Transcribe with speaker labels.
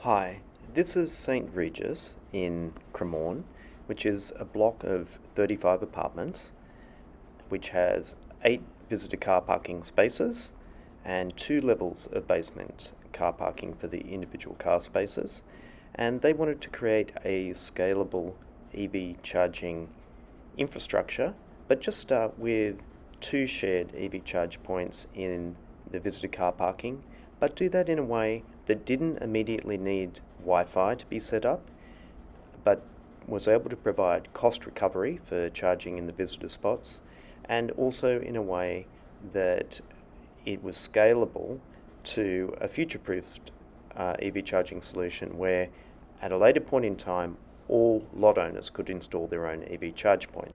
Speaker 1: Hi, this is St. Regis in Cremorne, which is a block of 35 apartments, which has 8 visitor car parking spaces and 2 levels of basement car parking for the individual car spaces. And they wanted to create a scalable EV charging infrastructure, but just start with 2 shared EV charge points in the visitor car parking, but do that in a way that didn't immediately need Wi-Fi to be set up, but was able to provide cost recovery for charging in the visitor spots, and also in a way that it was scalable to a future-proofed EV charging solution where at a later point in time all lot owners could install their own EV charge point.